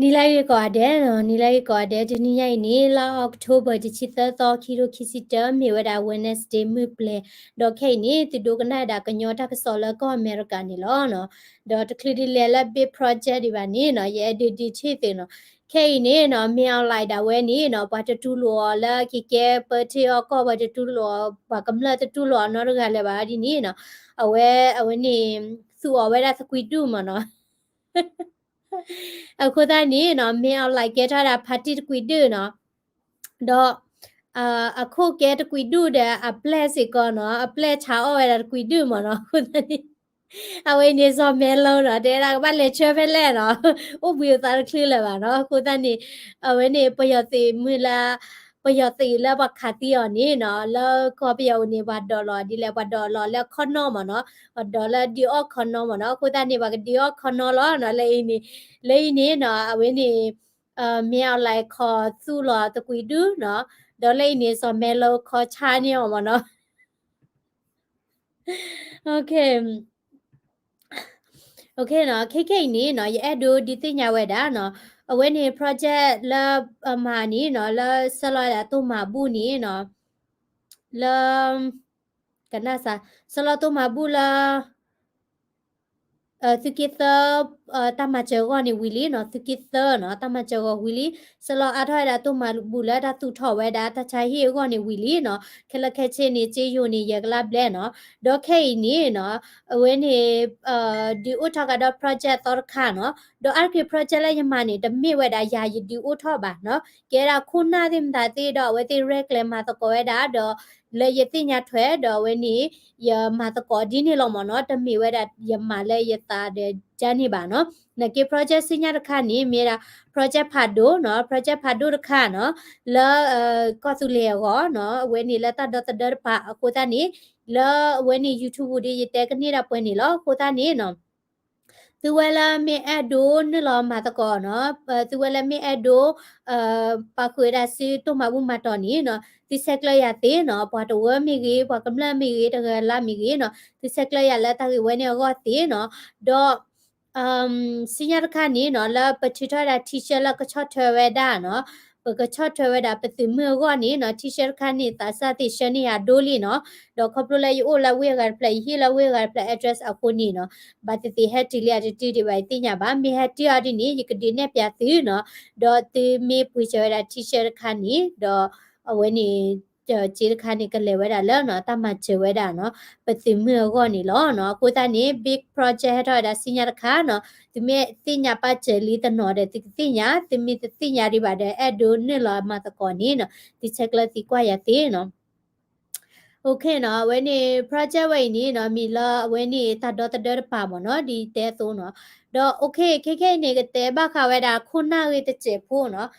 Nilai garden, nilai garden, jeniya nila October dichita to kiro kisita mi wada Wednesday mi play. Doke ni ti dogana da kanyota ka sola ko America ni lo no. Dot klidi lela big project iba ni no ye di chiti no. Kay ni no mi ao lai da we ni no pa te tu lo la ki ke pa te o ko pa te tu lo pa kamla te tu lo no ga le ba di ni no. Awe ni su awe da sa kuidu ma no. အခုသားနေနော်မင်းအောင်လိုက်ခဲ့ထားတာဖာတိတကွီဒနော်တော့အခုကဲတကွီဒတဲ့အပလက်စီကောနော်အပလက်ချာအော်ရတကွီဒမနော်ခုသားနေအဝေးနေစောမဲလုံးတော့တဲတာကဘာလဲချဲဖဲလဲနော်ဥပ္ပယသားခလလဲပါနော်ခုသားနေအဝေးနေပယတိမူလာပယတိလဲဘခတိယောနေနော်လောကောပယောနေဘာဒေါ်လာဒီလဲဘာဒေါ်လာလဲခွန်နော်မနော်ဒေါ်လာဒီအော့ခွန်နော်မနော်ခုသားနေဘာဒီအော့ခွန်နော်လောနော်လေနေလေနေနော်အဝေးနေမြောက်လိုက်ခေါ်သူ့လောတကွီဒူနော်ဒေါ်လေးနေစောမဲလုံးခေါ်ချာနေအောင်မနော် okay okay နော် KK နေနော်ရဲ့ဒိုဒီတင်ညာဝဲတာနော်အဝဲနေ project လာမာနီနော်လာဆလာတာတူမာဘူးနီနော်လာကနဆာဆလာတူမာဘူးလာtogether tamachago ni wili no together no tamachago wili salo athai da to ma bula da tu tho we da ta chai hi go ni wili no khela khe che ni che yo ni ye kla ble no do khai ni no we ni di utha ka da project tor kha no do arki project la yama ni de mi we da ya yi di utha ba no ke da khuna dim da ti do we ti reclaim ma to ko we da do le ye ti nya thwe do we ni ya ma to ko di ni lo mo no de mi we da ya ma le ye ta de jani ba no na ke project sinya da kha ni me da project phado no project phado da kha no la ko su le go no we ni la ta do ta da pa ko ta ni la we ni youtube di ye te ka ni da pwe ni lo ko ta ni no သူဝဲလာမေအဒိုနလောမာတကောနော်သူဝဲလာမေအဒိုပခွေရစီတိုမဘူးမတော်နီနော်ဒီဆက်ကလရသေးနော်ဘာတဝဲမိကြီးဘာကမလမိကြီးတကလာမိကြီးနော်ဒီဆက်ကလရလက်တဝဲနေကောသေးနော်တော့စီညာခါနီနော်လာပချီထတာတီရှယ်လကချော့ထွဲဝဲတာနော်ပကချော့ထွဲဝဲတာပတိမေကောနီနော်တီရှယ်ခါနီတာစာတိရှနီယာဒိုလီနော်တော့ခပလိုလိုက်အိုလာဝဲကပလိုက်ဟီလာဝဲကပလိုက် address အခုနီနော် ဘာတတိဟက်တီလျာတီဒီဘိုင်တင်ညာပါမေဟက်တီအဒီနီယကဒီနေပြသီနော်ဒေါ်တီမေပွေချရတီရှယ်ခါနီဒေါ်အဝဲနီကျေခါနီကလေဝဲတာလောနော်တမချဝဲတာနော်ပတိမေကောနီလောနော်ကိုတနေ big project တော့ဒါစညာခါနော်ဒီမေတင်ညာပါချလီတနော်တဲ့တင်ညာတင်မီတင်ညာဒီပါတဲ့အဒိုနေလောမတကောနီနော်ဒီချက်ကလတီကွာရသေးနော် okay နော်ဝဲနေ project ဝဲနေနော်မီလာဝဲနေတာတော့တဒပါမနော်ဒီတဲသုံးနော်တော့ okay ခေနေကတဲဘခဝဲတာခုနာဝဲတချေဖို့နော်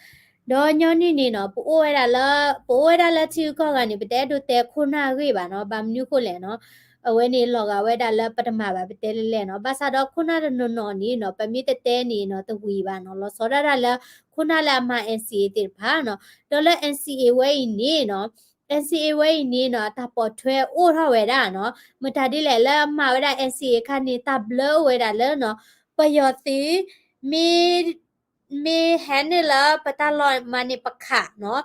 တော့ညနေနေနော်ပိုးဝဲတာလားပိုးဝဲတာလားချီကောကနေပတဲတို့တဲခုနာဝဲပါနော်ဗာမနုခုလဲနော်အဝဲနေလောကဝဲတာလားပထမပါပတဲလဲလဲနော်ဘာသာတော့ခုနာနော်နော်နီနော်ပမီတတဲနေနော်တဝီပါနော်လောစောရတာလားခုနာလာမ NCA တိဖာနော်တော့လဲ NCA ဝဲနေနော် NCA ဝဲနေနော်တပေါ်ထွဲအိုထောဝဲတာနော်မတတိလဲလဲမဝဲတာ NCA ခဏတဘလဝဲတာလဲနော်ပယောတိမေဟန်နလာပတလောမနိပခနော်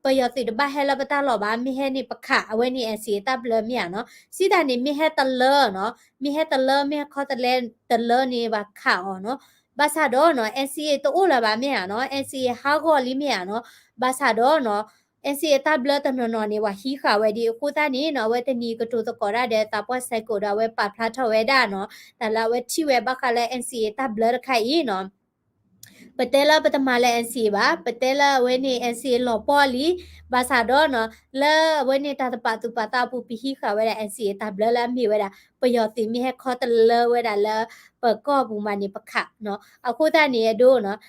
ပယောတိတဘဟဲလာပတလောဘာမေဟနိပခအဝဲနေ NCA တဘလမြနော်စီတာနေမေဟတလနော်မေဟတလမေခေါ်တလဲတလနေပါခအောနော်ဘာသာတော့နော် NCA တိုးလာပါမြနော် NCA ဟာကောလီမြနော်ဘာသာတော့နော် NCA တဘလတနော်နော်နေဝဟီခဝဲဒီကိုတနေနော်ဝဲတနီကတိုတကောရတဲ့တပွက်ဆိုင်ကိုဒါဝဲပဖလာထဝဲဒါနော်တလာဝဲချီဝဲဘခလဲ NCA တဘလခိုင်နော်ပတဲလာပတမလဲ NCA ပါပတဲလာဝဲနေ NCA လောပေါ်လီဘာသာတော့နော်လဲဝဲနေတာတပတူပတာပူပီဟီခဝဲတဲ့ NCA တဘလလာမီဝဲတာပယောတိမီဟခေါ်တလဝဲတာလဲပကောဘူးမနေပခနော်အခုတနေဒိုနော်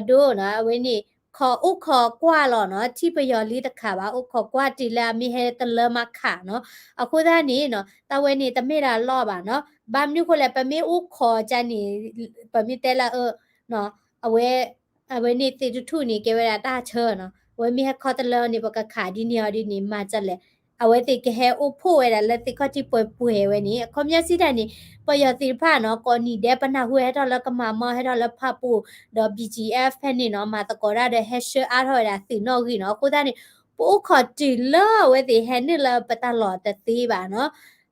ဒိုနော်ဝဲနေခေါ်ဥခေါ်ကွာလောနော်တိပယောလီတခါပါဥခေါ်ကွာတီလာမီဟဲတလမခနော်အခုတနေနော်တဝဲနေတမေတာလော့ပါနော်ဘာမနုခလဲပမေဥခေါ်ချန်နေပမေတဲလာနော်အဝဲနေတေထုနေကေဝရတာချောနော်ဝဲမီဟခေါ်တလောနေပကခါဒီနီဒီနီမာချက်လေ အဝဲတိကဟဲအိုဖိုဝဲလက်တိခတိပွဲပွဲဝဲနီခေါမြစီတန်နီပယတိဖာနော်ကောနီဒဲပနာဟွဲတော့လကမမဟဲတော့လဖပူတော့ BGF ဖဲနေနော်မာတကောရတဲ့ hash အားထော်ရစီနော်ကြီးနော်ကိုသားနီပိုခတိလာဝဲတိဟဲနေလပတလော်တသေးပါနော်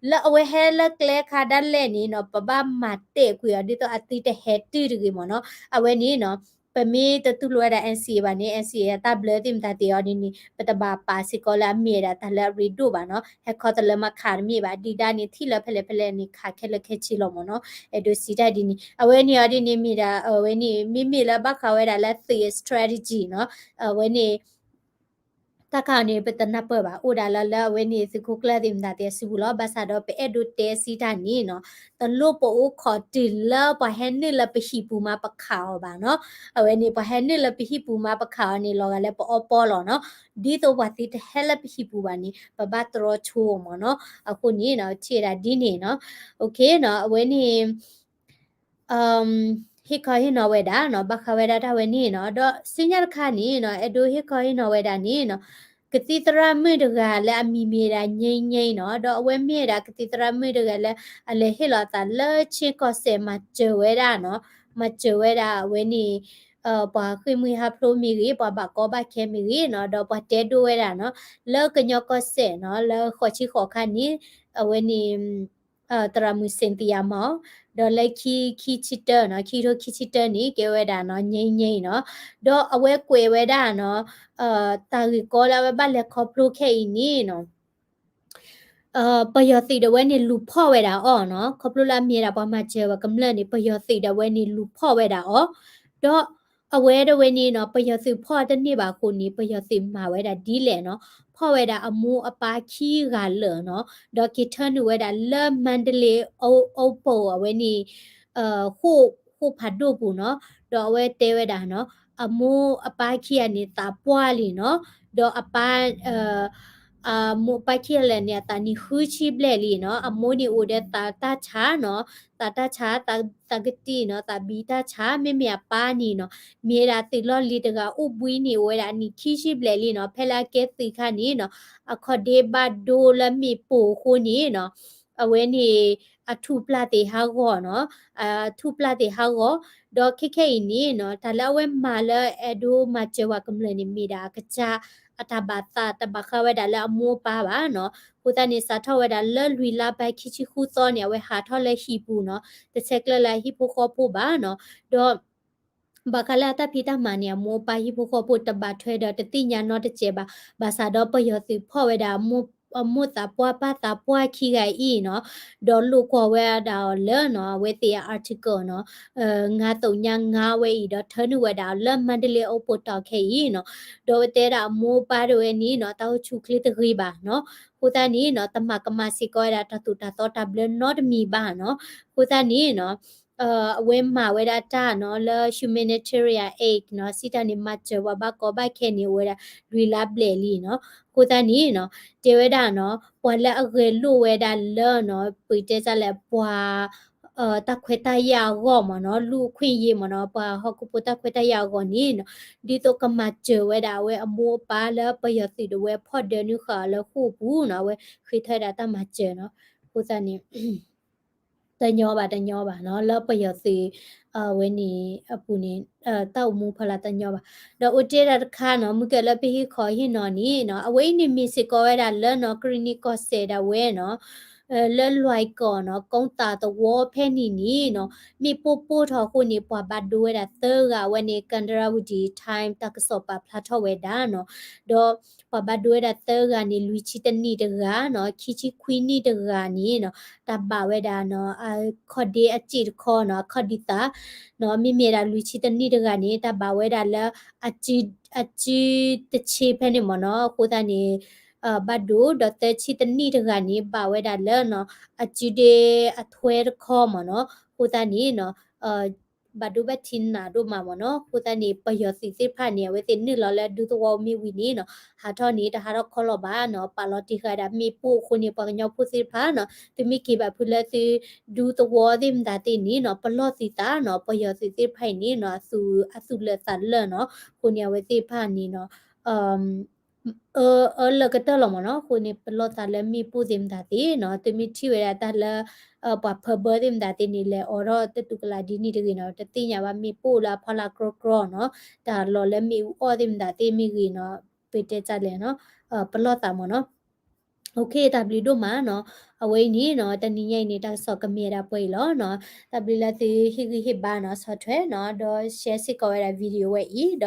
လာအဝဲဟဲလကလေခါဒလဲနီနော်ပပမတဲ့ကွေဒီတော့အတိတဲ့ဟဲတီရီမနော်အဝဲနီနော်ပမေတတူလွယ်တဲ့ NCA ပါနေ NCA တဘလတင်တတေော်ဒီနီပတဘာပါစီကောလာမြေတာတလရီဒိုပါနော်ဟက်ခေါ်တလမခါမြေပါဒီတာနီထီလဖလဲဖလဲနီခါခဲလခဲချီလောမနော်အဲ့ဒိုစီတာဒီနီအဝဲနီအဒီနီမြေတာအဝဲနီမိလာဘခဝဲတာလက် strategy နော်အဝဲနီတခါနေပတနပပါအိုဒါလာလာဝဲနေစကုကလာတင်ဒါတဲ့စီဘူးလောဘာသာတော့ပဲအဒိုတဲစီတာနီနော်တလို့ပိုခေါ်တီလာပဟန်နေလပဟီပူမပခါပါနော်အဝဲနေပဟန်နေလပဟီပူမပခါနေလောကလည်းပေါ်လောနော်ဒီတော့ဝတိတဟဲလပဟီပူပါနီပဘတ်ရောချိုမနော်အခုနီနော်ခြေတာဒီနေနော်โอเคနော်အဝဲနေဟိခေါ်ဟိနော်ဝဲတာနော်ဘခဝဲတာဝဲနေနော်တော့စင်ရခါနီနော်အဒိုဟိခေါ်ဟိနော်ဝဲတာနီနော်ကတိတရမေတကလည်းအမီမေတာငိမ့်ငိမ့်နော်တော့အဝဲမေတာကတိတရမေတကလည်းအလေဟိလာတာလဲချင်းကောဆေမကျဝဲတာနော်မကျဝဲတာဝဲနေပါခွေမွေဟာဖလိုမီရီပါဘကောဘခဲမီရီနော်တော့ပတဲဒိုဝဲတာနော်လဲကညောကောဆေနော်လဲခေါ်ချီခေါ်ခါနီအဝဲနေတရမူစင်တီယာမောဒေါ်လိုက်ခီချီတာနော်ခီရိုခီချီတာနီကဲဝဲတာနော်ငိမ့်ငိမ့်နော်ဒေါ်အဝဲကွယ်ဝဲတာနော်တာရီကောလာဝဲဘလက်ခေါပလိုခဲနီနော်ပယောစီတဝဲနေလူဖော့ဝဲတာအော်နော်ခေါပလိုလာမြေတာပေါ်မှာကျဲဝကမလန်နေပယောစီတဝဲနေလူဖော့ဝဲတာအော်ဒေါ်အဝဲတဝဲနေနော်ပယောစီဖော့တနေ့ပါခုနေပယောစီမှာဝဲတာဒီလေနော်ဖော့ဝဲတာအမူအပါခီကလနော်ဒေါ်ကီထန်ဝဲတာလမန်ဒလေအိုပိုအဝဲနေခုဖတ်ဒိုပူနော်ဒေါ်ဝဲတဲဝဲတာနော်အမူအပါခီနေတာပွားလီနော်ဒေါ်အပါmo pakhele ne ta ni hu chi ble li no amoni o de ta cha no ta cha ta gati no ta bi ta cha me me pa ni no me ra ti lo li de ga u bui ni we da ni khi chi ble li no phela ke ti kha ni no a kho de ba do la mi po ko ni no a we ni a thu pla te ha go no a thu pla te ha go do khikhe ni no ta la we ma la edo ma che wa kam le ni mi da ka cha အတဘာတာတဘခဝဲဒါလအမောပါပါနော်ကိုတနေစာထဝဲဒါလလွီလာဘိုက်ခိချီခုသောနေဝဲဟာထောလဲဟီပူနော်တစ်ချက်ကလလာဟီပိုခေါ်ပိုပါနော်တော့ဘကလာတာဖီတာမနီယမောပါဟီပိုခေါ်ပိုတဘထွဲတော့တတိညာနော်တကျေပါဘာသာတော့ပယောစီဖော့ဝဲဒါမောအမတာပွားပါတာပွားခိကဤနော်ဒေါ်လူခေါ်ဝဲဒါလဲနော်ဝဲတီ article နော်ငါတုံညာငါဝဲဤတော့ထနုဝဲဒါလဲမန္တလေးအုပ်ပိုတောက်ခဲဤနော်ဒေါ်တဲတာမိုးပါရဝဲနီနော်တောက်ချုခလီတခိပါနော်ကိုတနီနော်တမကမစီကောရတာတူတာတော့တဘလနော့မီပါနော်ကိုတနီနော်အဝဲမှာဝဲတာတာနော်လ humanitarian aid နော်စီတနီမတ်ဝဘကောဘခဲနီဝဲတာရီလာဘလေလီနော်ကိုတနီနော်တေဝဲတာနော်ပွာလက်အရေလူဝဲတာလောနော်ပွေတဲကြလဲပွာတခွေတရရောမနော်လူခွင့်ရမနော်ပွာဟောကပတခွေတရရောနီနော်ဒီတော့ကမချဝဲတာဝဲအမောပါလပယစီတဝဲဖော့ဒနုခါလခုဘူးနော်ဝဲခိထတာတမချနော်ကိုစနေတညောပါနော်လောပယစီဝဲနေအပူနေတောက်မူဖလာတညောပါတော့ဥတေရခါနော်မူကလပိခေါ်ဟိနော်နီနော်အဝိနေမီစကောဝဲတာလောနော်ကရီနီကောဆေတာဝဲနော်လဲလွိုက်ကောနော်ကုန်းတာတဝဖဲနီနီနော်မိပို့ထော်ခုနေပွားဘတ်ဒိုဝဲတာသကဝဲနေကန်ဒရာဝဒီ time တကစောပါဖလာထော်ဝဲတာနော်တော့ပွားဘတ်ဒိုဝဲတာသကနေလူချီတနီတကနော်ခီချီခွီနီတကနီနော်တဘာဝဲတာနော်ခေါ်ဒီအချီခေါ်နော်ခေါ်ဒီတာနော်မိမေတာလူချီတနီတကနေတဘာဝဲတာလဲအချီတချီဖဲနေမနော်ကိုတနေဘတ်ဒိုဒတ်ချီတနီတကနေပါဝဲတာလဲနော်အချီဒေအထွဲခေါ်မနော်ကိုတနေနော်ဘတ်ဒိုဘတ်တင်နာဒိုမာမနော်ကိုတနေပယောစီစစ်ဖာနေဝဲတင်နီလော်လဲဒူတော်မီဝီနီနော်ဟာထော်နေတာဟာတော့ခေါ်လောပါနော်ပါလော်တီခါဒါမီပို့ခုနေပကညောဖူစစ်ဖာနော်တမီကေဘဖူလက်စီဒူတော်ဒင်ဒါတင်နီနော်ပလော့စီတာနော်ပယောစီစစ်ဖိုင်နီနော်အဆူလက်ဆန်လဲနော်ခုနေဝဲစစ်ဖာနီနော် la kata lo no ko ni plo ta le mi pu dim da ti no te mi thi we ta la pa pha ba dim da ti ni le oro te tu kala di ni de no te ti nya ba mi pu la pha la kro kro no ta lo le mi o dim da ti mi gi no pe te cha le no plo ta mo no โอเคตาบลีโดมาเนาะเอาไว้นี้เนาะตอนนี้ใหญ่นี่ตาสอกกะเมียดาป่วยแล้วเนาะตาบลีละติฮิบาเนาะซอถวยเนาะดอแชร์สิกอเวลาวิดีโอไว้อีด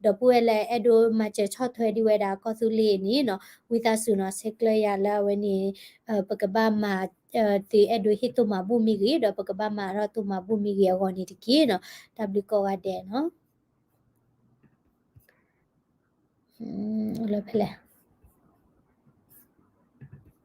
อป่วยแลอโดมาเจชอถวยดิเวดาก็สุเลนี่เนาะวิตาสุเนาะเซกเลยาละวันนี้ปะกะบามาตีอโดฮิตุมาบุมิกีดอปะกะบามาเราตุมาบุมิกีก็นี่ตะกี้เนาะตาบลีก็ว่าเดเนาะเลยเพล